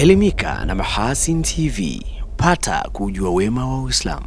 Elimika na Mahasin TV, pata kujua wema wa Uislamu.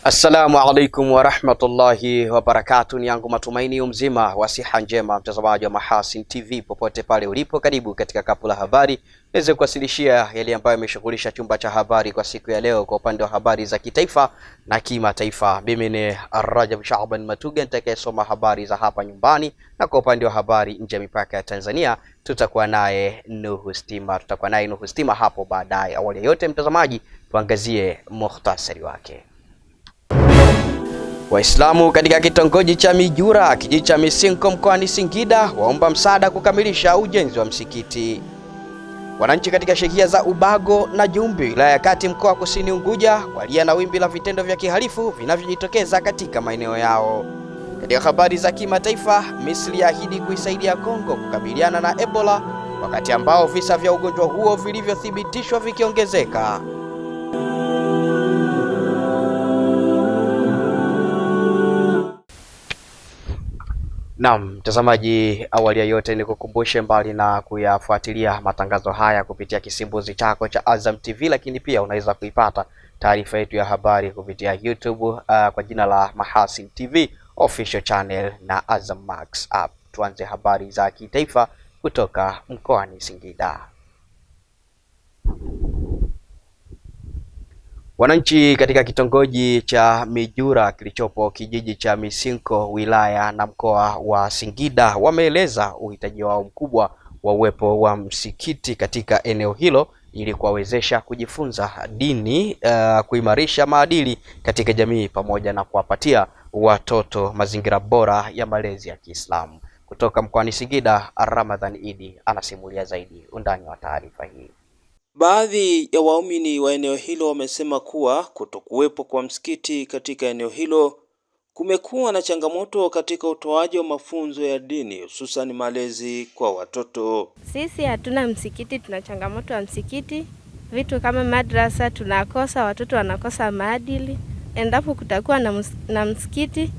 Assalamu alaikum wa rahmatullahi wa barakatuh. Ni yangu matumaini mzima wa siha njema, mtazamaji wa Mahasin TV popote pale ulipo. Karibu katika kapu la habari, niweze kuwasilishia yale ambayo yameshughulisha chumba cha habari kwa siku ya leo kwa upande wa habari za kitaifa na kimataifa. Mimi ni Rajab Shaaban Matuga nitakayesoma habari za hapa nyumbani, na kwa upande wa habari nje ya mipaka ya Tanzania tutakuwa naye Nuhu Stima hapo baadaye. Awali yote mtazamaji, tuangazie mukhtasari wake. Waislamu katika kitongoji cha Mijura, kijiji cha Misinko mkoani Singida waomba msaada kukamilisha ujenzi wa msikiti. Wananchi katika shehia za Ubago na Jumbi wilaya ya Kati mkoa wa Kusini Unguja walia na wimbi la vitendo vya kihalifu vinavyojitokeza katika maeneo yao. Katika habari za kimataifa, Misri yaahidi kuisaidia Kongo kukabiliana na Ebola wakati ambao visa vya ugonjwa huo vilivyothibitishwa vikiongezeka. Naam, mtazamaji, awali ya yote ni kukumbushe mbali na kuyafuatilia matangazo haya kupitia kisimbuzi chako cha Azam TV, lakini pia unaweza kuipata taarifa yetu ya habari kupitia YouTube kwa jina la Mahasin TV official channel na Azam Max app. Tuanze habari za kitaifa kutoka mkoani Singida. Wananchi katika kitongoji cha Mijura kilichopo kijiji cha Misinko wilaya na mkoa wa Singida wameeleza uhitaji wao mkubwa wa uwepo wa msikiti katika eneo hilo ili kuwawezesha kujifunza dini, kuimarisha maadili katika jamii pamoja na kuwapatia watoto mazingira bora ya malezi ya Kiislamu. Kutoka mkoani Singida, Ramadhan Idi anasimulia zaidi undani wa taarifa hii. Baadhi ya waumini wa eneo hilo wamesema kuwa kutokuwepo kwa msikiti katika eneo hilo kumekuwa na changamoto katika utoaji wa mafunzo ya dini, hususan malezi kwa watoto. Sisi hatuna msikiti, tuna changamoto ya msikiti. Vitu kama madrasa tunakosa, watoto wanakosa maadili. Endapo kutakuwa na msikiti,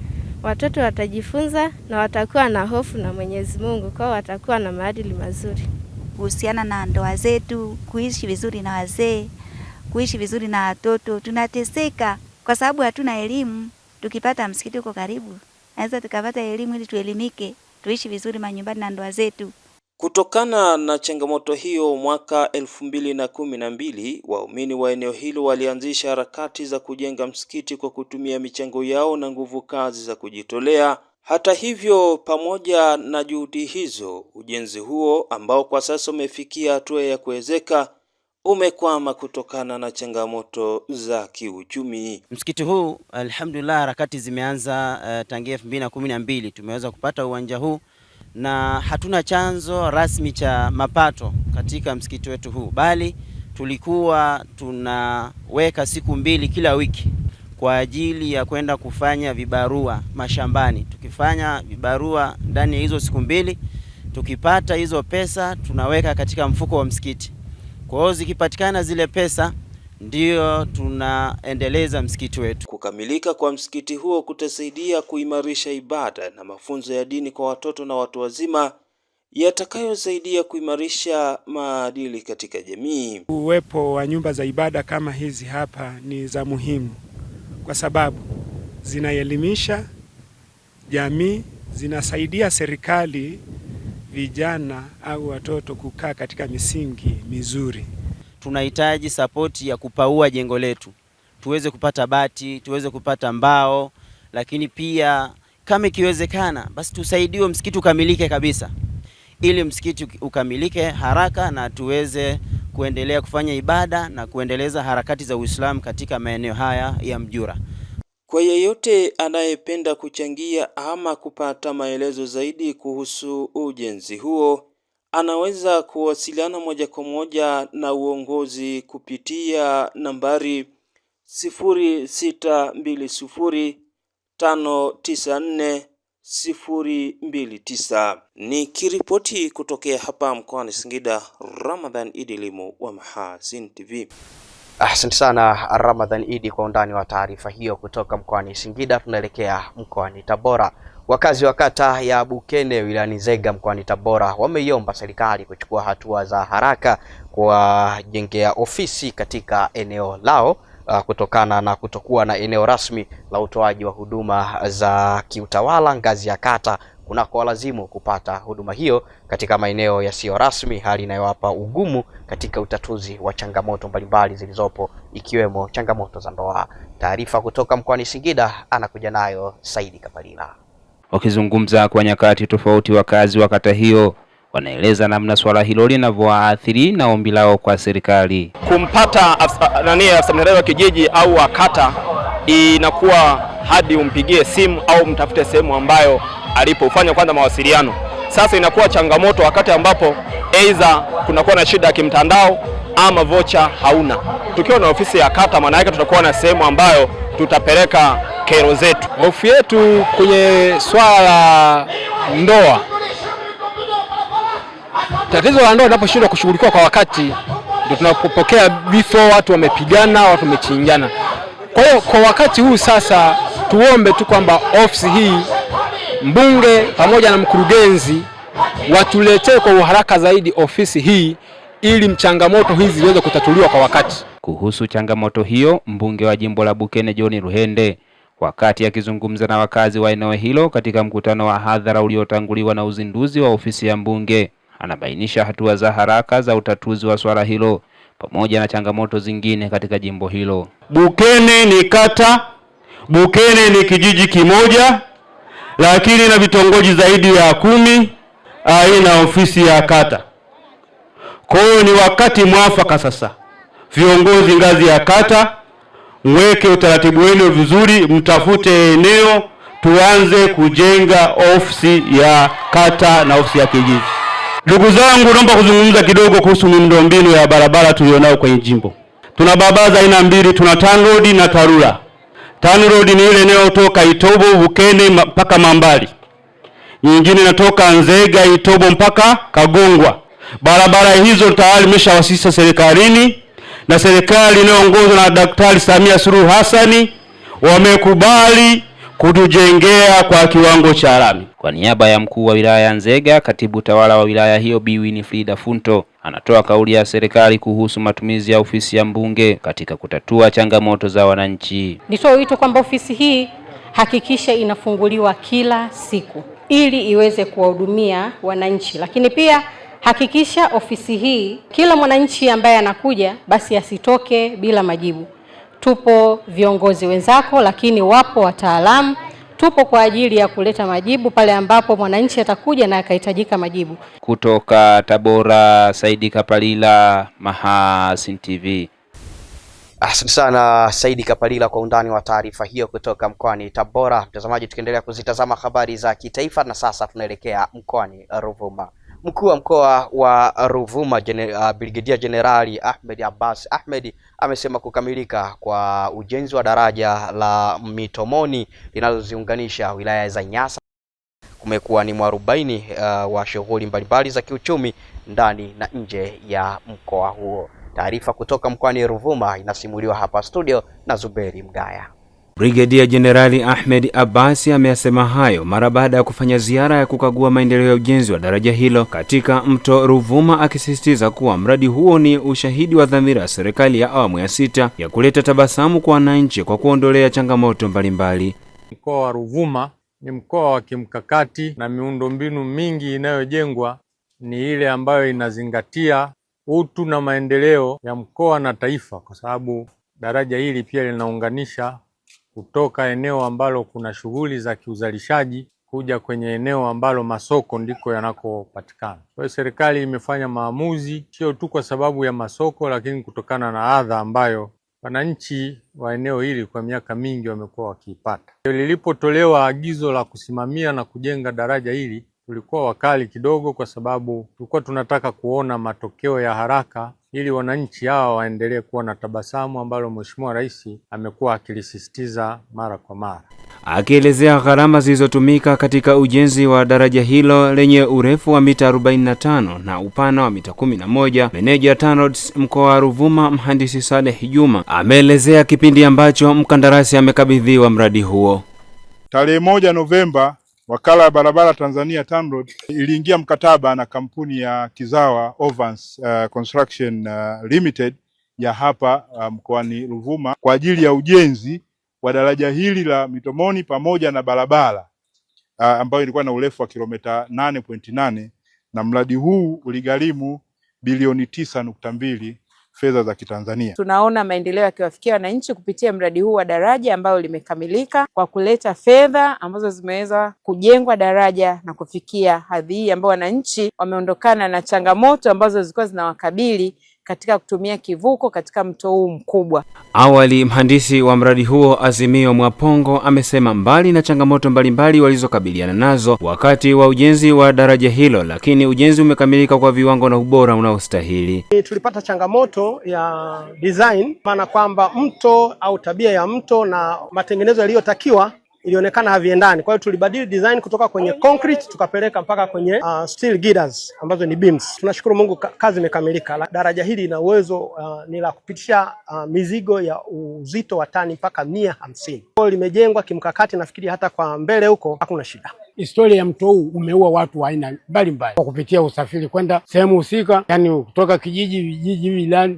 watoto watajifunza na watakuwa na hofu na Mwenyezi Mungu, kwa watakuwa na maadili mazuri. Kuhusiana na ndoa zetu, kuishi vizuri na wazee, kuishi vizuri na watoto, tunateseka kwa sababu hatuna elimu. Tukipata msikiti uko karibu, naweza tukapata elimu ili tuelimike, tuishi vizuri manyumbani na ndoa zetu. Kutokana na changamoto hiyo, mwaka 2012 waumini wa eneo hilo walianzisha harakati za kujenga msikiti kwa kutumia michango yao na nguvu kazi za kujitolea. Hata hivyo, pamoja na juhudi hizo, ujenzi huo ambao kwa sasa umefikia hatua ya kuwezeka umekwama kutokana na changamoto za kiuchumi. Msikiti huu alhamdulillah, harakati zimeanza tangia 2012 tumeweza kupata uwanja huu, na hatuna chanzo rasmi cha mapato katika msikiti wetu huu, bali tulikuwa tunaweka siku 2 kila wiki kwa ajili ya kwenda kufanya vibarua mashambani. Tukifanya vibarua ndani ya hizo siku 2, tukipata hizo pesa tunaweka katika mfuko wa msikiti. Kwa hiyo zikipatikana zile pesa ndio tunaendeleza msikiti wetu. Kukamilika kwa msikiti huo kutasaidia kuimarisha ibada na mafunzo ya dini kwa watoto na watu wazima, yatakayosaidia kuimarisha maadili katika jamii. Uwepo wa nyumba za ibada kama hizi hapa ni za muhimu kwa sababu zinaelimisha jamii, zinasaidia serikali vijana au watoto kukaa katika misingi mizuri. Tunahitaji sapoti ya kupaua jengo letu. tuweze kupata bati, tuweze kupata mbao, lakini pia kama ikiwezekana basi tusaidiwe msikiti ukamilike kabisa, ili msikiti ukamilike haraka na tuweze kuendelea kufanya ibada na kuendeleza harakati za Uislamu katika maeneo haya ya Mjura. Kwa yeyote anayependa kuchangia ama kupata maelezo zaidi kuhusu ujenzi huo, anaweza kuwasiliana moja kwa moja na uongozi kupitia nambari 0620594029. Nikiripoti kutokea hapa mkoani Singida, Ramadhan Idi Limo wa Mahasin TV. Asante sana Ramadhan Idi kwa undani wa taarifa hiyo kutoka mkoani Singida. Tunaelekea mkoani Tabora. Wakazi wa kata ya Bukene wilayani Nzega mkoani Tabora wameiomba serikali kuchukua hatua za haraka kuwajengea ofisi katika eneo lao kutokana na kutokuwa na eneo rasmi la utoaji wa huduma za kiutawala ngazi ya kata kunako walazimu kupata huduma hiyo katika maeneo yasiyo rasmi, hali inayowapa ugumu katika utatuzi wa changamoto mbalimbali zilizopo ikiwemo changamoto za ndoa. Taarifa kutoka mkoani Singida anakuja nayo Saidi Kapalila. Wakizungumza kwa nyakati tofauti, wakazi wa kata hiyo wanaeleza namna swala hilo linavyoathiri na ombi lao kwa serikali. Kumpata afisa miradi wa kijiji au wa kata inakuwa hadi umpigie simu au mtafute sehemu ambayo alipofanya kwanza mawasiliano. Sasa inakuwa changamoto wakati ambapo aidha kunakuwa na shida ya kimtandao ama vocha hauna. Tukiwa na ofisi ya kata, maana yake tutakuwa na sehemu ambayo tutapeleka kero zetu. Hofu yetu kwenye swala la ndoa, tatizo la ndoa linaposhindwa kushughulikiwa kwa wakati ndio tunapopokea vifo, watu wamepigana, watu wamechinjana. Kwa hiyo kwa wakati huu sasa tuombe tu kwamba ofisi hii mbunge pamoja na mkurugenzi watuletee kwa uharaka zaidi ofisi hii ili changamoto hizi ziweze kutatuliwa kwa wakati. Kuhusu changamoto hiyo, mbunge wa jimbo la Bukene John Ruhende, wakati akizungumza na wakazi wa eneo hilo katika mkutano wa hadhara uliotanguliwa na uzinduzi wa ofisi ya mbunge, anabainisha hatua za haraka za utatuzi wa swala hilo pamoja na changamoto zingine katika jimbo hilo. Bukene ni kata, Bukene ni kijiji kimoja, lakini na vitongoji zaidi ya 10 haina ofisi ya kata. Kwa hiyo ni wakati mwafaka sasa, viongozi ngazi ya kata mweke utaratibu wenu vizuri, mtafute eneo, tuanze kujenga ofisi ya kata na ofisi ya kijiji. Ndugu zangu, naomba kuzungumza kidogo kuhusu miundombinu ya barabara tulionao kwenye jimbo. Tuna barabara aina mbili, tuna TANROADS na TARURA. TANROADS ni ile inayotoka Itobo Bukene mpaka Mambali. Nyingine inatoka Nzega Itobo mpaka Kagongwa. Barabara hizo tayari imeshawasili serikalini na serikali inayoongozwa na Daktari Samia Suluhu Hassan wamekubali kutujengea kwa kiwango cha lami. Kwa niaba ya mkuu wa wilaya ya Nzega, katibu tawala wa wilaya hiyo Bi Winifrida Funto anatoa kauli ya serikali kuhusu matumizi ya ofisi ya mbunge katika kutatua changamoto za wananchi. Nitoa wito kwamba ofisi hii hakikisha inafunguliwa kila siku ili iweze kuwahudumia wananchi, lakini pia hakikisha ofisi hii kila mwananchi ambaye anakuja basi asitoke bila majibu. Tupo viongozi wenzako, lakini wapo wataalamu. Tupo kwa ajili ya kuleta majibu pale ambapo mwananchi atakuja na akahitajika majibu. Kutoka Tabora, Saidi Kapalila, Mahasin TV. Asante sana Saidi Kapalila kwa undani wa taarifa hiyo kutoka mkoani Tabora. Mtazamaji, tukiendelea kuzitazama habari za kitaifa, na sasa tunaelekea mkoani Ruvuma. Mkuu wa mkoa wa Ruvuma Brigedia Jenerali Ahmed Abbas Ahmed amesema kukamilika kwa ujenzi wa daraja la Mitomoni linaloziunganisha wilaya za Nyasa kumekuwa ni mwarobaini wa shughuli mbalimbali za kiuchumi ndani na nje ya mkoa huo. Taarifa kutoka mkoani Ruvuma inasimuliwa hapa studio na Zuberi Mgaya. Brigedia Jenerali Ahmed Abbas ameyasema hayo mara baada ya kufanya ziara ya kukagua maendeleo ya ujenzi wa daraja hilo katika mto Ruvuma, akisisitiza kuwa mradi huo ni ushahidi wa dhamira ya serikali ya awamu ya 6 ya kuleta tabasamu kwa wananchi kwa kuondolea changamoto mbalimbali. Mkoa wa Ruvuma ni mkoa wa kimkakati na miundombinu mingi inayojengwa ni ile ambayo inazingatia utu na maendeleo ya mkoa na taifa, kwa sababu Daraja hili pia linaunganisha kutoka eneo ambalo kuna shughuli za kiuzalishaji kuja kwenye eneo ambalo masoko ndiko yanakopatikana. Kwa hiyo serikali imefanya maamuzi sio tu kwa sababu ya masoko, lakini kutokana na adha ambayo wananchi wa eneo hili kwa miaka mingi wamekuwa wakiipata. Lilipotolewa agizo la kusimamia na kujenga daraja hili, tulikuwa wakali kidogo kwa sababu tulikuwa tunataka kuona matokeo ya haraka ili wananchi hawa waendelee kuwa na tabasamu ambalo Mheshimiwa Rais amekuwa akilisisitiza mara kwa mara. Akielezea gharama zilizotumika katika ujenzi wa daraja hilo lenye urefu wa mita 45 na upana wa mita 11, meneja TANROADS mkoa wa Ruvuma mhandisi Saleh Juma ameelezea kipindi ambacho mkandarasi amekabidhiwa mradi huo. Tarehe 1 Novemba, wakala wa barabara Tanzania TANROADS iliingia mkataba na kampuni ya Kizawa Ovans Construction Limited ya hapa mkoani Ruvuma kwa ajili ya ujenzi wa daraja hili la Mitomoni pamoja na barabara ambayo ilikuwa na urefu wa kilomita 8.8 na mradi huu uligharimu bilioni 9.2 fedha za Kitanzania. Tunaona maendeleo yakiwafikia wananchi kupitia mradi huu wa daraja ambao limekamilika kwa kuleta fedha ambazo zimeweza kujengwa daraja na kufikia hadhi hii ambayo wananchi wameondokana na changamoto ambazo zilikuwa zinawakabili katika kutumia kivuko katika mto huu mkubwa. Awali mhandisi wa mradi huo Azimio Mwapongo amesema mbali na changamoto mbalimbali walizokabiliana nazo wakati wa ujenzi wa daraja hilo, lakini ujenzi umekamilika kwa viwango na ubora unaostahili. Tulipata changamoto ya design, maana kwamba mto au tabia ya mto na matengenezo yaliyotakiwa ilionekana haviendani. Kwa hiyo tulibadili design kutoka kwenye concrete tukapeleka mpaka kwenye steel girders ambazo ni beams. Tunashukuru Mungu kazi imekamilika. Daraja hili lina uwezo ni la kupitisha mizigo ya uzito wa tani mpaka 150. Kwa hiyo limejengwa kimkakati, nafikiri hata kwa mbele huko hakuna shida. Historia ya mto huu umeua watu wa aina mbalimbali kwa kupitia usafiri kwenda sehemu husika, yani kutoka vijiji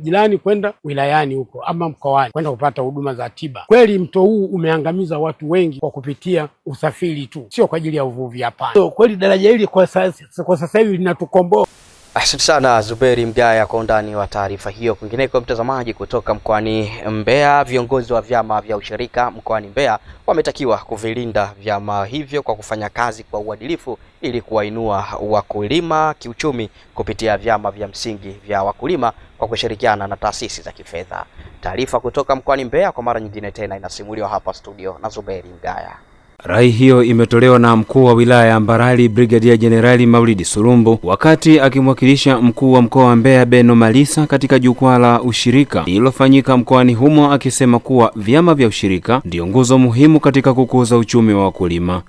jirani kwenda wilayani huko ama mkoani kwenda kupata huduma za tiba. Kweli mto huu umeangamiza watu wengi kwa kupitia usafiri tu, sio kwa ajili ya uvuvi hapana. So, kweli daraja hili kwa sasa hivi linatukomboa. Asante sana Zuberi Mgaya kwa undani wa taarifa hiyo. Kwingineko mtazamaji, kutoka mkoani Mbeya, viongozi wa vyama vya ushirika mkoani Mbeya wametakiwa kuvilinda vyama hivyo kwa kufanya kazi kwa uadilifu ili kuwainua wakulima kiuchumi kupitia vyama vya msingi vya wakulima kwa kushirikiana na taasisi za kifedha. Taarifa kutoka mkoani Mbeya kwa mara nyingine tena inasimuliwa hapa studio na Zuberi Mgaya. Rai hiyo imetolewa na mkuu wa wilaya ya Mbarali Brigadier Generali Maulidi Surumbu wakati akimwakilisha mkuu wa mkoa wa Mbeya Beno Malisa katika jukwaa la ushirika lililofanyika mkoani humo, akisema kuwa vyama vya ushirika ndio nguzo muhimu katika kukuza uchumi wa wakulima.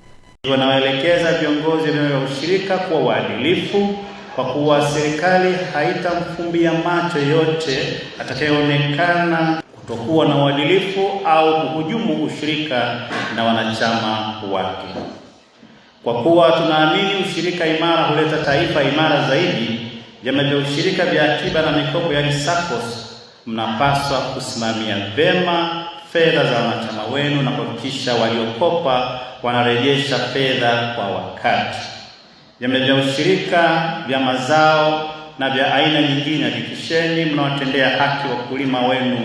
Wanawaelekeza viongozi wa ushirika kuwa waadilifu kwa kuwa serikali haitamfumbia macho yote atakayeonekana kutokuwa na uadilifu au kuhujumu ushirika na wanachama wake. Kwa kuwa tunaamini ushirika imara huleta taifa imara zaidi, vyama vya ushirika vya akiba na mikopo yaani SACCOS mnapaswa kusimamia vema fedha za wanachama wenu na kuhakikisha waliokopa wanarejesha fedha kwa wakati. Vyama vya ushirika vya mazao na vya aina nyingine, hakikisheni mnawatendea haki wakulima wenu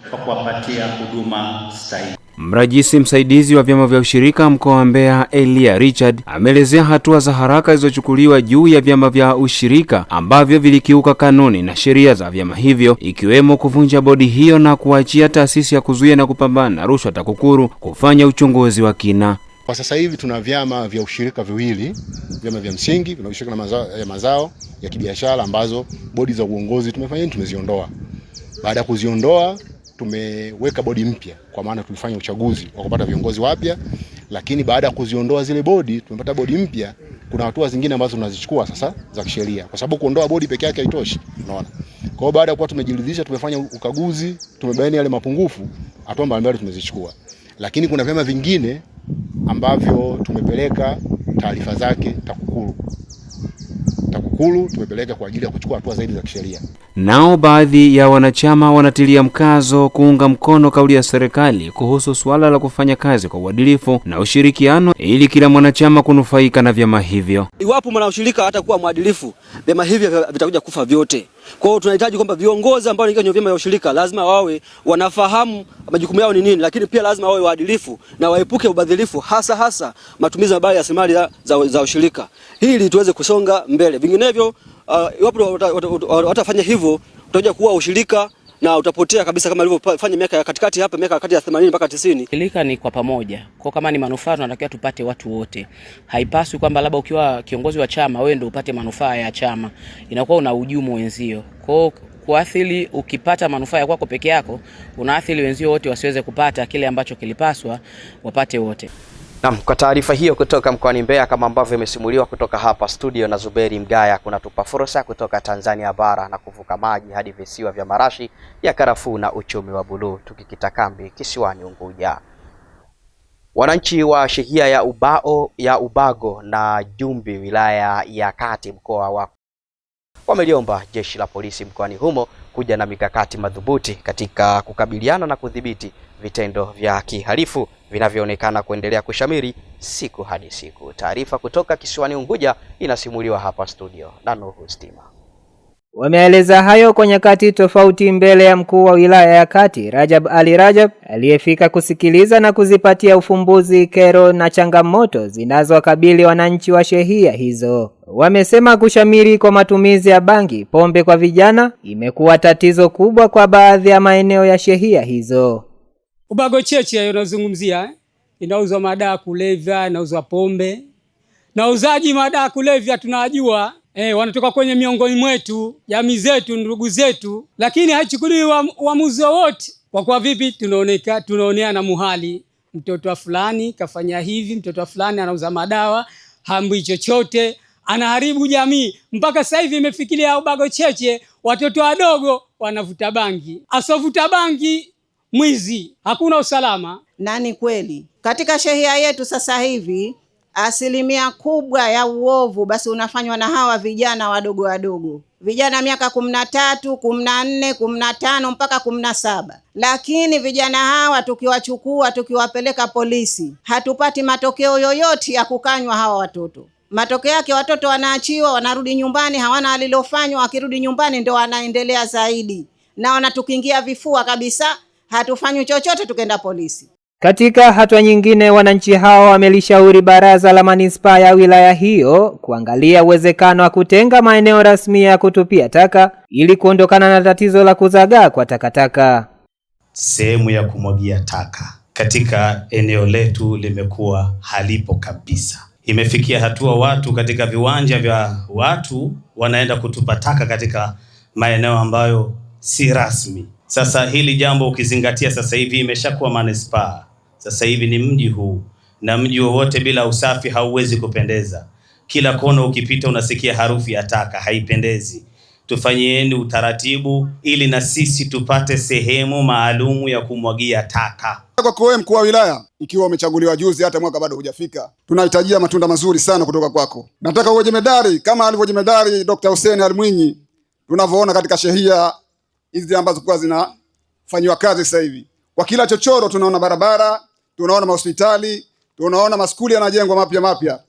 kwa kuwapatia huduma stahiki. Mrajisi msaidizi wa vyama vya ushirika mkoa wa Mbeya Elia Richard ameelezea hatua za haraka zilizochukuliwa juu ya vyama vya ushirika ambavyo vilikiuka kanuni na sheria za vyama hivyo, ikiwemo kuvunja bodi hiyo na kuachia taasisi ya kuzuia na kupambana na rushwa TAKUKURU kufanya uchunguzi wa kina. Kwa sasa hivi tuna vyama vya ushirika viwili, vyama vya msingi vinavyoshirika na mazao ya kibiashara ambazo bodi za uongozi tumeziondoa. Baada ya kuziondoa tumeweka bodi mpya, kwa maana tulifanya uchaguzi wa kupata viongozi wapya, lakini baada ya kuziondoa zile bodi tumepata bodi mpya. Kuna hatua zingine ambazo tunazichukua sasa za kisheria, kwa sababu kuondoa bodi peke yake haitoshi, unaona. Kwa hiyo baada ya kuwa tumejiridhisha, tumefanya ukaguzi, tumebaini yale mapungufu, hatua mbalimbali tumezichukua. Lakini kuna vyama vingine ambavyo tumepeleka taarifa zake TAKUKURU tumepeleka kwa ajili ya kuchukua hatua zaidi za kisheria. Nao baadhi ya wanachama wanatilia mkazo kuunga mkono kauli ya serikali kuhusu suala la kufanya kazi kwa uadilifu na ushirikiano ili kila mwanachama kunufaika na vyama hivyo. Iwapo mwanaushirika hatakuwa mwadilifu, vyama hivi vitakuja kufa vyote. Kwa hiyo tunahitaji kwamba viongozi ambao ni kwenye vyama vya ushirika lazima wawe wanafahamu majukumu yao ni nini, lakini pia lazima wawe waadilifu na waepuke ubadhilifu, hasa matumizi mabaya ya rasilimali za ushirika, ili tuweze kusonga mbele. Vinginevyo iwapo watafanya hivyo, utakuja kuwa ushirika na utapotea kabisa, kama alivyofanya miaka ya katikati hapa, miaka kati ya 80 mpaka 90. Ushirika ni kwa pamoja. Kwa kama ni manufaa tunatakiwa tupate watu wote. Haipaswi kwamba labda ukiwa kiongozi wa chama wewe ndio upate manufaa ya chama. Inakuwa unahujumu wenzio. Kwa kuathiri, ukipata manufaa ya kwako peke yako, unaathiri wenzio wote wasiweze kupata kile ambacho kilipaswa wapate wote. Naam, kwa taarifa hiyo kutoka mkoani Mbeya kama ambavyo imesimuliwa kutoka hapa studio na Zuberi Mgaya, kunatupa fursa kutoka Tanzania bara na kuvuka maji hadi visiwa vya marashi ya karafuu na uchumi wa buluu, tukikita kambi kisiwani Unguja. Wananchi wa shehia ya Ubago na Jumbi wilaya ya Kati mkoa wa wameliomba jeshi la polisi mkoani humo kuja na mikakati madhubuti katika kukabiliana na kudhibiti vitendo vya kihalifu vinavyoonekana kuendelea kushamiri siku hadi siku. Taarifa kutoka kisiwani Unguja inasimuliwa hapa studio na Nuhu Stima. Wameeleza hayo kwa nyakati tofauti mbele ya mkuu wa wilaya ya Kati Rajab Ali Rajab, aliyefika kusikiliza na kuzipatia ufumbuzi kero na changamoto zinazowakabili wananchi wa shehia hizo. Wamesema kushamiri kwa matumizi ya bangi, pombe kwa vijana imekuwa tatizo kubwa kwa baadhi ya maeneo ya shehia hizo. Ubago cheche unazungumzia inauzwa madawa kulevya, inauzwa pombe. Na uzaji madawa kulevya tunajua wanatoka kwenye miongoni mwetu, jamii zetu, ndugu zetu, lakini haichukuliwi uamuzi wote. Kwa vipi tunaoneana muhali, mtoto wa fulani kafanya hivi, mtoto wa fulani anauza madawa, hambi chochote, anaharibu jamii. Mpaka sasa hivi imefikiria Ubago cheche watoto wadogo wanavuta bangi. Asovuta bangi mwizi, hakuna usalama. Nani kweli katika shehia yetu sasa hivi asilimia kubwa ya uovu basi unafanywa na hawa vijana wadogo, vijana miaka 13, 14, 15 mpaka 17. Lakini vijana hawa tukiwachukua tukiwapeleka polisi hatupati matokeo yoyote ya kukanywa hawa watoto. Matokeo yake watoto wanaachiwa, wanarudi nyumbani, hawana alilofanywa. Wakirudi nyumbani ndio wanaendelea zaidi na wanatukingia vifua kabisa, hatufanywi chochote tukenda polisi. Katika hatua nyingine, wananchi hao wamelishauri baraza la manispaa ya wilaya hiyo kuangalia uwezekano wa kutenga maeneo rasmi ya kutupia taka ili kuondokana na tatizo la kuzagaa kwa takataka. Sehemu ya kumwagia taka katika eneo letu limekuwa halipo kabisa. Imefikia hatua watu katika viwanja vya watu wanaenda kutupa taka katika maeneo ambayo si rasmi. Sasa hili jambo ukizingatia sasa hivi imeshakuwa manispaa. Sasa hivi ni mji huu, na mji wowote bila usafi hauwezi kupendeza. Kila kona ukipita unasikia harufu ya taka, haipendezi. Tufanyieni utaratibu ili na sisi tupate sehemu maalumu ya kumwagia taka. Kwa wewe mkuu wa wilaya, ikiwa umechaguliwa juzi, hata mwaka bado hujafika, tunahitajia matunda mazuri sana kutoka kwako. Nataka uwe jemedari kama alivyojemedari Dr. Hussein Ali Mwinyi, tunavyoona katika shehia hizi ambazo kwa zinafanywa kazi sasa hivi. Kwa kila chochoro tunaona barabara, tunaona hospitali, tunaona maskuli yanajengwa mapya.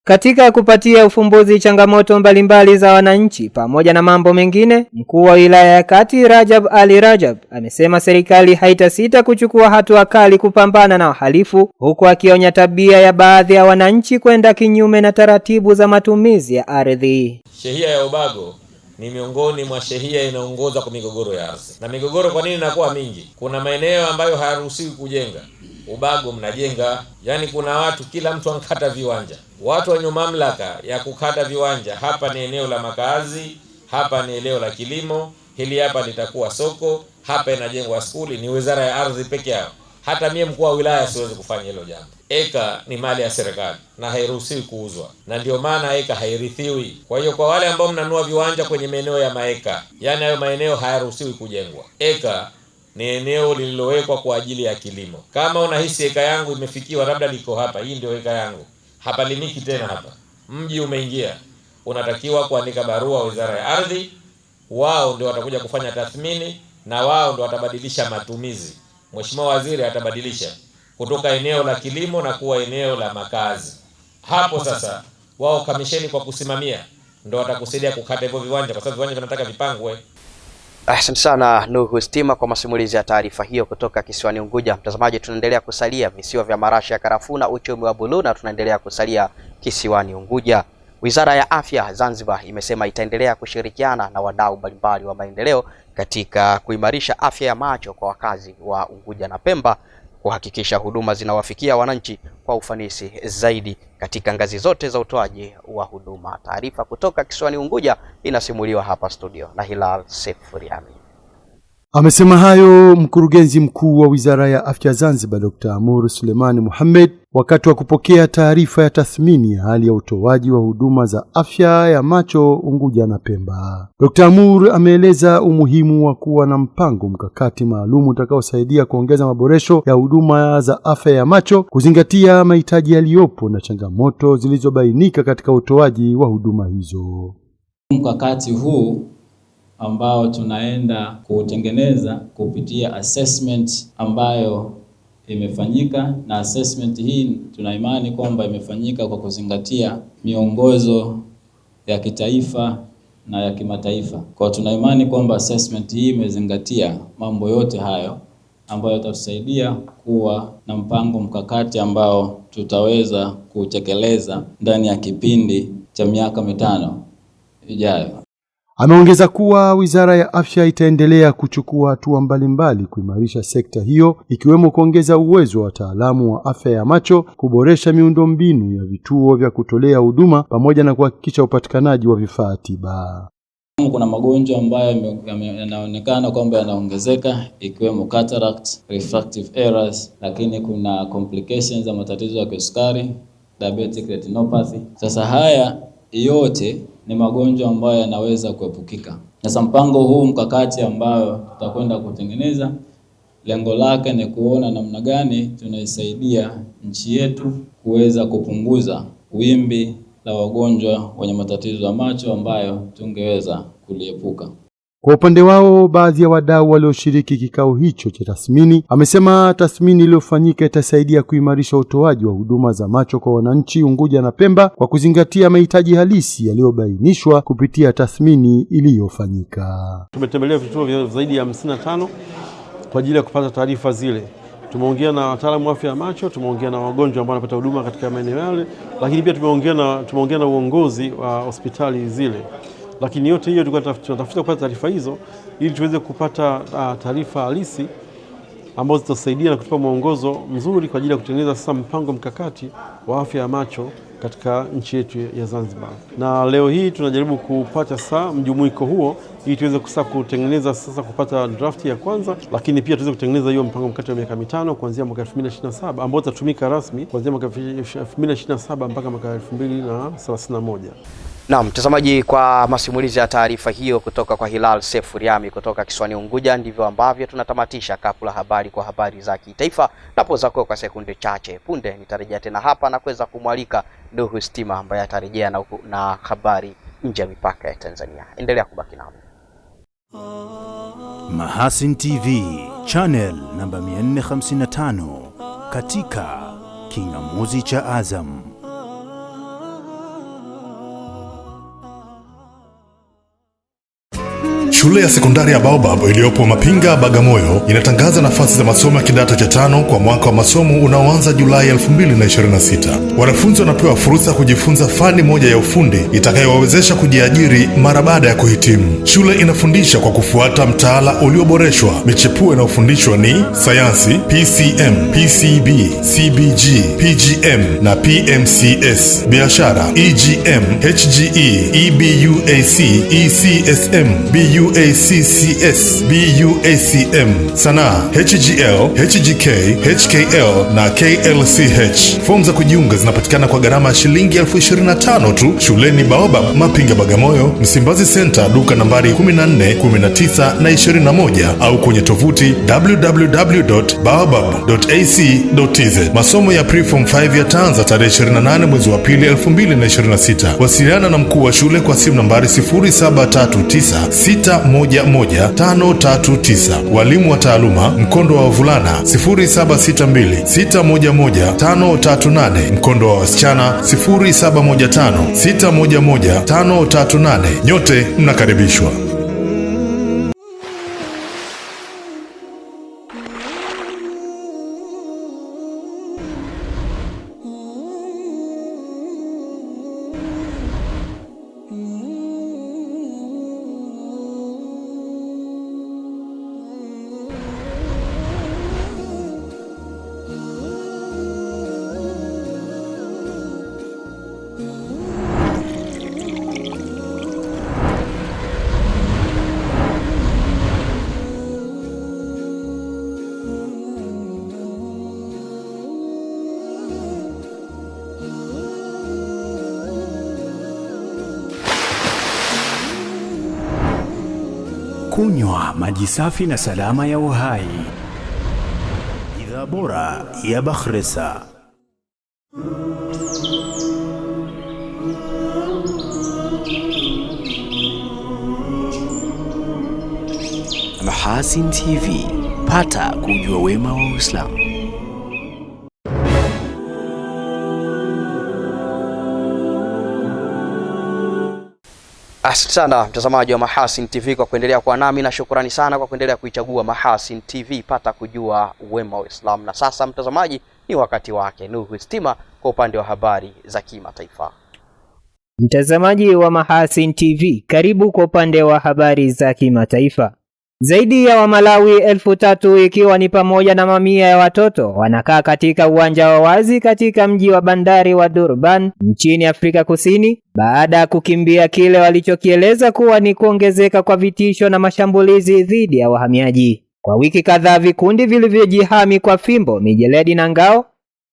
Katika kupatia ufumbuzi changamoto mbalimbali za wananchi pamoja na mambo mengine, mkuu wa wilaya ya Kati Rajab Ali Rajab amesema serikali haitasita kuchukua hatua kali kupambana na wahalifu, huku akionya tabia ya baadhi ya wananchi kwenda kinyume na taratibu za matumizi ya ardhi. Shehia ya Ubago ni miongoni mwa shehia inaongoza kwa migogoro ya ardhi. Na migogoro kwa nini inakuwa mingi? Kuna maeneo ambayo hayaruhusiwi kujenga. Ubago mnajenga, yani kuna watu, kila mtu ankata viwanja. Watu wenye mamlaka ya kukata viwanja, hapa ni eneo la makazi, hapa ni eneo la kilimo, hili hapa litakuwa soko, hapa inajengwa skuli, ni wizara ya ardhi peke yao. Hata mie mkuu wa wilaya siwezi kufanya hilo jambo. Eka ni mali ya serikali na hairuhusiwi kuuzwa, na ndio maana eka hairithiwi. Kwa hiyo kwa wale ambao mnanua viwanja kwenye maeneo ya maeka, yani hayo maeneo hayaruhusiwi kujengwa. Eka ni eneo lililowekwa kwa ajili ya kilimo. Kama unahisi eka yangu imefikiwa, labda liko hapa, hii ndio eka yangu, hapa limiki tena, hapa mji umeingia, unatakiwa kuandika barua wizara ya ardhi. Wao ndio watakuja kufanya tathmini na wao ndio watabadilisha matumizi. Mheshimiwa Waziri atabadilisha kutoka eneo la kilimo na kuwa eneo la makazi. Hapo sasa wao kamisheni kwa kusimamia ndo watakusaidia kukata hivyo viwanja, kwa sababu viwanja vinataka vipangwe. Asante sana Nuhu Stima kwa masimulizi ya taarifa hiyo kutoka kisiwani Unguja. Mtazamaji, tunaendelea kusalia visiwa vya marashi ya karafuu na uchumi wa buluu na tunaendelea kusalia kisiwani Unguja. Wizara ya Afya Zanzibar imesema itaendelea kushirikiana na wadau mbalimbali wa maendeleo katika kuimarisha afya ya macho kwa wakazi wa Unguja na Pemba, kuhakikisha huduma zinawafikia wananchi kwa ufanisi zaidi katika ngazi zote za utoaji wa huduma. Taarifa kutoka kisiwani Unguja inasimuliwa hapa studio na Hilal Sefuriami. Amesema hayo mkurugenzi mkuu wa Wizara ya Afya Zanzibar Dr. Amur Suleiman Mohamed wakati wa kupokea taarifa ya tathmini ya hali ya utoaji wa huduma za afya ya macho Unguja na Pemba. Dr. Amur ameeleza umuhimu wa kuwa na mpango mkakati maalum utakaosaidia kuongeza maboresho ya huduma za afya ya macho, kuzingatia mahitaji yaliyopo na changamoto zilizobainika katika utoaji wa huduma hizo. Mkakati huu ambao tunaenda kutengeneza kupitia assessment ambayo imefanyika, na assessment hii tuna imani kwamba imefanyika kwa kuzingatia miongozo ya kitaifa na ya kimataifa. Kwa tuna imani kwamba assessment hii imezingatia mambo yote hayo ambayo yatatusaidia kuwa na mpango mkakati ambao tutaweza kutekeleza ndani ya kipindi cha miaka 5 ijayo. Ameongeza kuwa Wizara ya Afya itaendelea kuchukua hatua mbalimbali kuimarisha sekta hiyo, ikiwemo kuongeza uwezo wa wataalamu wa afya ya macho, kuboresha miundombinu ya vituo vya kutolea huduma pamoja na kuhakikisha upatikanaji wa vifaa tiba. Kuna magonjwa ambayo yanaonekana kwamba yanaongezeka, ikiwemo cataract, refractive errors, lakini kuna complications za matatizo ya kisukari, diabetic retinopathy. Sasa haya yote ni magonjwa ambayo yanaweza kuepukika. Sasa mpango huu mkakati ambao tutakwenda kutengeneza, lengo lake ni kuona namna gani tunaisaidia nchi yetu kuweza kupunguza wimbi la wagonjwa wenye matatizo ya macho ambayo tungeweza kuliepuka. Kwa upande wao, baadhi ya wadau walioshiriki kikao hicho cha tathmini amesema tathmini iliyofanyika itasaidia kuimarisha utoaji wa huduma za macho kwa wananchi Unguja na Pemba kwa kuzingatia mahitaji halisi yaliyobainishwa kupitia tathmini iliyofanyika. Tumetembelea vituo vya zaidi ya 55 kwa ajili ya kupata taarifa zile. Tumeongea na wataalamu wa afya ya macho, tumeongea na wagonjwa ambao wanapata huduma katika maeneo yale, lakini pia tumeongea na uongozi wa hospitali zile. Lakini yote hiyo tulikuwa tunatafuta kupata taarifa hizo ili tuweze kupata taarifa halisi ambazo zitasaidia na kutupa mwongozo mzuri kwa ajili ya kutengeneza sasa mpango mkakati wa afya ya macho katika nchi yetu ya Zanzibar. Na leo hii tunajaribu kupata sasa mjumuiko huo ili tuweze kutengeneza sasa kupata draft ya kwanza, lakini pia tuweze kutengeneza hiyo mpango mkakati wa miaka 5 kuanzia mwaka 2027 ambao utatumika rasmi kuanzia mwaka 2027 mpaka mwaka 2031. Naam, mtazamaji, kwa masimulizi ya taarifa hiyo kutoka kwa Hilal Sefuriami kutoka kisiwani Unguja, ndivyo ambavyo tunatamatisha kapu la habari kwa habari za kitaifa. Napoza kwa sekunde chache punde nitarejea tena hapa na kuweza kumwalika Nuhu Stima ambaye atarejea na habari nje ya mipaka ya Tanzania. Endelea kubaki nami. Mahasin TV channel namba 455 katika kingamuzi cha Azam. Shule ya sekondari ya Baobab iliyopo Mapinga, Bagamoyo inatangaza nafasi za masomo ya kidato cha 5 kwa mwaka wa masomo unaoanza Julai 2026. Wanafunzi wanapewa fursa ya kujifunza fani moja ya ufundi itakayowawezesha kujiajiri mara baada ya kuhitimu. Shule inafundisha kwa kufuata mtaala ulioboreshwa. Michepuo inayofundishwa ni sayansi, PCM, PCB, CBG, PGM na PMCS, biashara, EGM, HGE, EBUAC, ECSM, BUACCS, BUACM, sanaa, HGL, HGK, HKL na KLCH. Fomu za kujiunga zinapatikana kwa gharama ya shilingi 25,000 tu shuleni Baobab, Mapinga, Bagamoyo, Msimbazi Center, duka nambari 14, 19 na 21 au kwenye tovuti www.baobab.ac.tz. Masomo ya Preform 5 yataanza tarehe 28 mwezi wa pili 2026. Wasiliana na mkuu wa shule kwa simu nambari 073961 0611531539. Walimu wa taaluma mkondo wa wavulana 0762611538. Mkondo wa wasichana 0715611538. Nyote mnakaribishwa. Kunywa maji safi na salama ya uhai. Bidhaa bora ya Bakhresa. Mahasin TV, pata kujua wema wa Uislamu. Asante sana mtazamaji wa Mahasin TV kwa kuendelea kuwa nami, na shukrani sana kwa kuendelea kuichagua Mahasin TV, pata kujua wema wa Islam. Na sasa mtazamaji, ni wakati wake Nuhu Stima kwa upande wa habari za kimataifa. Mtazamaji wa Mahasin TV, karibu kwa upande wa habari za kimataifa. Zaidi ya Wamalawi 3,000 ikiwa ni pamoja na mamia ya watoto wanakaa katika uwanja wa wazi katika mji wa bandari wa Durban nchini Afrika Kusini baada ya kukimbia kile walichokieleza kuwa ni kuongezeka kwa vitisho na mashambulizi dhidi ya wahamiaji. Kwa wiki kadhaa vikundi vilivyojihami kwa fimbo, mijeledi na ngao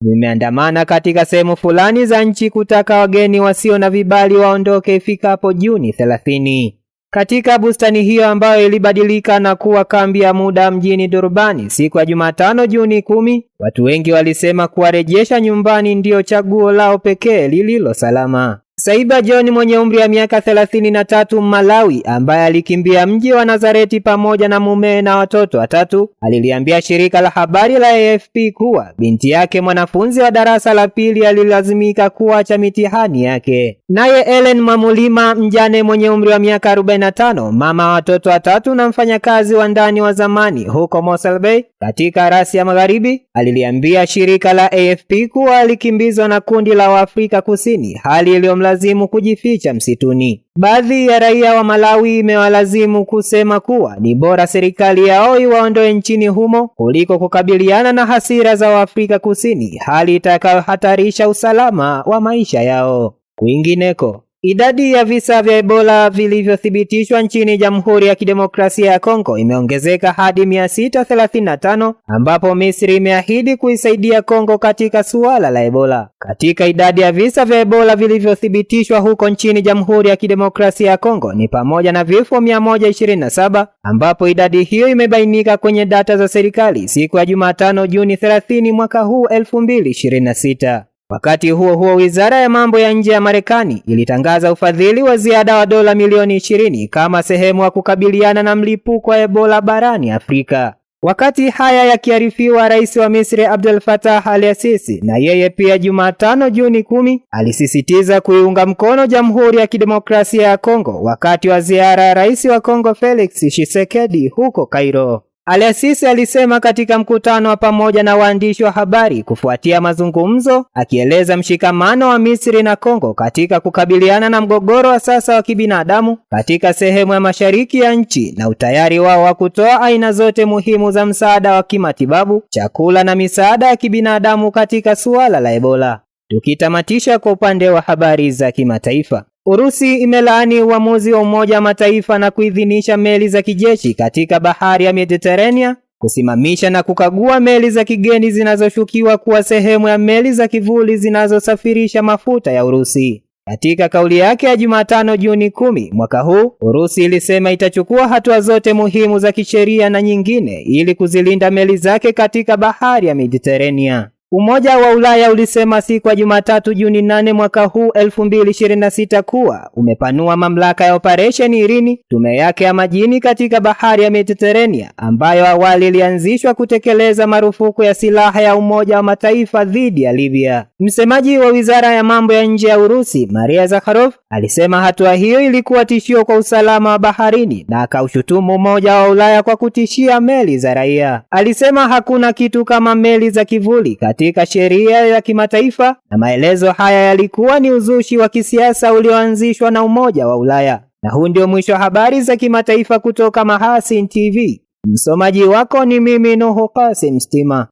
vimeandamana katika sehemu fulani za nchi kutaka wageni wasio na vibali waondoke ifikapo Juni 30. Katika bustani hiyo ambayo ilibadilika na kuwa kambi ya muda mjini Durban siku ya Jumatano Juni 10, watu wengi walisema kuwarejesha nyumbani ndio chaguo lao pekee lililo salama. Saiba John mwenye umri wa miaka 33, Malawi, ambaye alikimbia mji wa Nazareti pamoja na mume na watoto 3, aliliambia shirika la habari la AFP kuwa binti yake mwanafunzi wa darasa la pili alilazimika kuacha mitihani yake. Naye Ellen Mamulima, mjane mwenye umri wa miaka 45, mama wa watoto 3 na mfanyakazi wa ndani wa zamani huko Mossel Bay katika rasi ya Magharibi, aliliambia shirika la AFP kuwa alikimbizwa na kundi la Waafrika Kusini, hali iliyomlazimu kujificha msituni. Baadhi ya raia wa Malawi imewalazimu kusema kuwa ni bora serikali yao iwaondoe nchini humo kuliko kukabiliana na hasira za Waafrika Kusini, hali itakayohatarisha usalama wa maisha yao. Kwingineko, idadi ya visa vya Ebola vilivyothibitishwa nchini Jamhuri ya Kidemokrasia ya Kongo imeongezeka hadi 635, ambapo Misri imeahidi kuisaidia Kongo katika suala la Ebola. Katika idadi ya visa vya Ebola vilivyothibitishwa huko nchini Jamhuri ya Kidemokrasia ya Kongo ni pamoja na vifo 127, ambapo idadi hiyo imebainika kwenye data za serikali siku ya Jumatano Juni 30 mwaka huu 2026. Wakati huo huo, Wizara ya Mambo ya Nje ya Marekani ilitangaza ufadhili wa ziada wa dola milioni 20 kama sehemu ya kukabiliana na mlipuko wa Ebola barani Afrika. Wakati haya yakiarifiwa, Rais wa Misri Abdel Fattah al-Sisi na yeye pia Jumatano Juni 10 alisisitiza kuiunga mkono Jamhuri ya Kidemokrasia ya Kongo wakati wa ziara ya Rais wa Kongo Felix Tshisekedi huko Cairo. Al-Sisi alisema katika mkutano wa pamoja na waandishi wa habari kufuatia mazungumzo, akieleza mshikamano wa Misri na Kongo katika kukabiliana na mgogoro wa sasa wa kibinadamu katika sehemu ya mashariki ya nchi na utayari wao wa kutoa aina zote muhimu za msaada wa kimatibabu, chakula na misaada ya kibinadamu katika suala la Ebola. Tukitamatisha kwa upande wa habari za kimataifa, Urusi imelaani uamuzi wa Umoja wa Mataifa na kuidhinisha meli za kijeshi katika bahari ya Mediterania kusimamisha na kukagua meli za kigeni zinazoshukiwa kuwa sehemu ya meli za kivuli zinazosafirisha mafuta ya Urusi. Katika kauli yake ya Jumatano Juni 10 mwaka huu, Urusi ilisema itachukua hatua zote muhimu za kisheria na nyingine ili kuzilinda meli zake katika bahari ya Mediterania. Umoja wa Ulaya ulisema siku ya Jumatatu Juni 8 mwaka huu 2026 kuwa umepanua mamlaka ya Operation Irini, tume yake ya majini katika bahari ya Mediterania, ambayo awali ilianzishwa kutekeleza marufuku ya silaha ya Umoja wa Mataifa dhidi ya Libya. Msemaji wa Wizara ya Mambo ya Nje ya Urusi, Maria Zakharov, alisema hatua hiyo ilikuwa tishio kwa usalama wa baharini na akaushutumu Umoja wa Ulaya kwa kutishia meli za raia. Alisema hakuna kitu kama meli za kivuli katika sheria ya kimataifa, na maelezo haya yalikuwa ni uzushi wa kisiasa ulioanzishwa na Umoja wa Ulaya. Na huu ndio mwisho wa habari za kimataifa kutoka Mahasin TV. Msomaji wako ni mimi Nuhu Qasim Stima.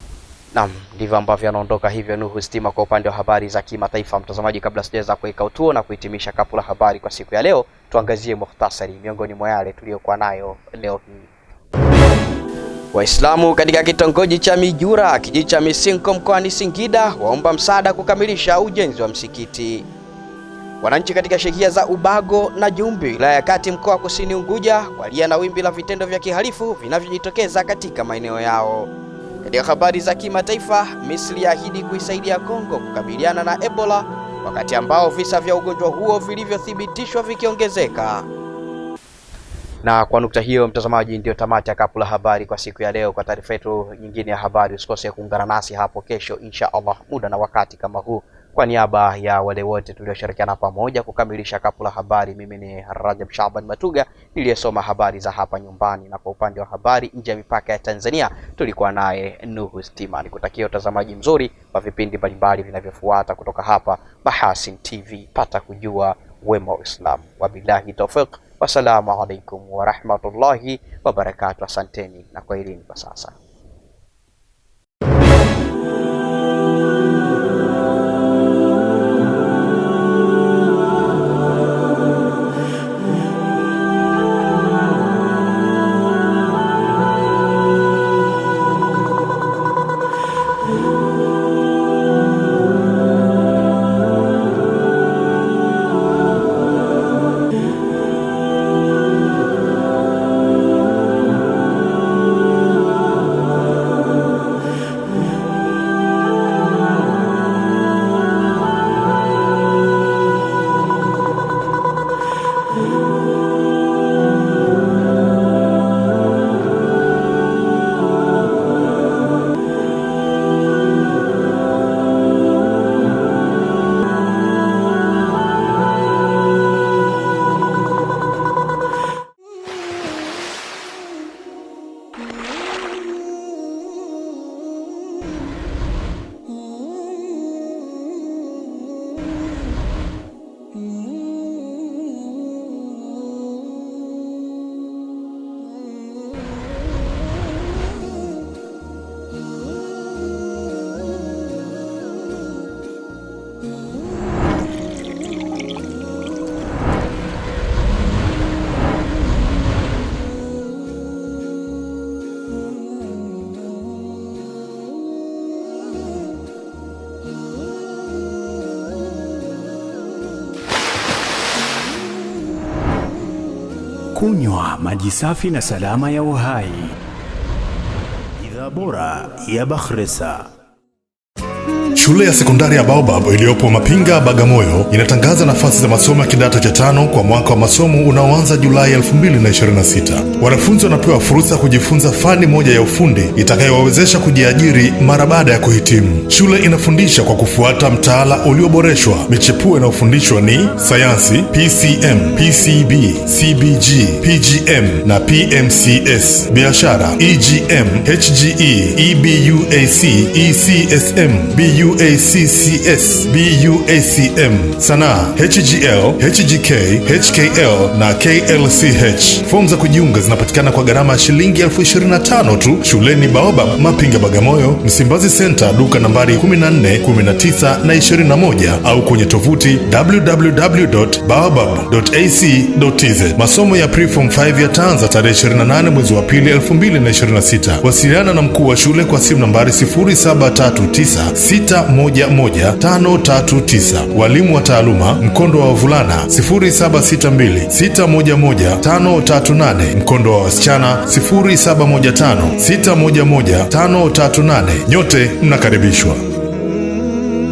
Naam, ndivyo ambavyo anaondoka hivyo Nuhu Stima kwa upande wa habari za kimataifa. Mtazamaji, kabla sijaweza kuweka utuo na kuhitimisha kapu la habari kwa siku ya leo, tuangazie muhtasari miongoni mwa yale tuliyokuwa nayo leo hii. Waislamu katika kitongoji cha Mijura, kijiji cha Misinko mkoani Singida, waomba msaada kukamilisha ujenzi wa msikiti. Wananchi katika shehia za Ubago na Jumbi, wilaya ya Kati, mkoa wa Kusini Unguja, walia na wimbi la vitendo vya kihalifu vinavyojitokeza katika maeneo yao. Katika habari za kimataifa, Misri yaahidi kuisaidia Kongo kukabiliana na Ebola, wakati ambao visa vya ugonjwa huo vilivyothibitishwa vikiongezeka. Na kwa nukta hiyo, mtazamaji, ndio tamati ya kapu la habari kwa siku ya leo. Kwa taarifa yetu nyingine ya habari, usikose kuungana nasi hapo kesho insha Allah, muda na wakati kama huu. Kwa niaba ya wale wote tulioshirikiana pamoja kukamilisha kapu la habari, mimi ni Rajab Shaban Matuga niliyesoma habari za hapa nyumbani, na kwa upande wa habari nje ya mipaka ya Tanzania tulikuwa naye Nuhu Stima. Nikutakia utazamaji mzuri wa vipindi mbalimbali vinavyofuata kutoka hapa Mahasin TV. Pata kujua wema wa Uislamu. Wabillahi tawfiq. Wassalamu alaikum warahmatullahi wabarakatuh. Asanteni na kwaherini kwa sasa. Kunywa maji safi na salama ya uhai. Bidhaa bora ya Bakhresa. Shule ya sekondari ya Baobab iliyopo Mapinga, Bagamoyo inatangaza nafasi za masomo ya kidato cha 5 kwa mwaka wa masomo unaoanza Julai 2026. Wanafunzi wanapewa fursa ya kujifunza fani moja ya ufundi itakayowawezesha kujiajiri mara baada ya kuhitimu. Shule inafundisha kwa kufuata mtaala ulioboreshwa. Michepuo inayofundishwa ni sayansi, PCM, PCB, CBG, PGM na PMCS, biashara, EGM, HGE, EBUAC, ECSM, BUACCS, BUACM, sanaa, HGL, HGK, HKL na KLCH. Fomu za kujiunga zinapatikana kwa gharama ya shilingi 25,000 tu shuleni Baobab, Mapinga, Bagamoyo, Msimbazi Center, duka nambari 14, 19 na 21, au kwenye tovuti www.baobab.ac.tz. Masomo ya Preform 5 yataanza tarehe 28 mwezi wa pili 2026. Wasiliana na mkuu wa shule kwa simu nambari 0739611539. Walimu wa taaluma mkondo wa wavulana 0762611538, mkondo wa wasichana 0715611538. Nyote mnakaribishwa.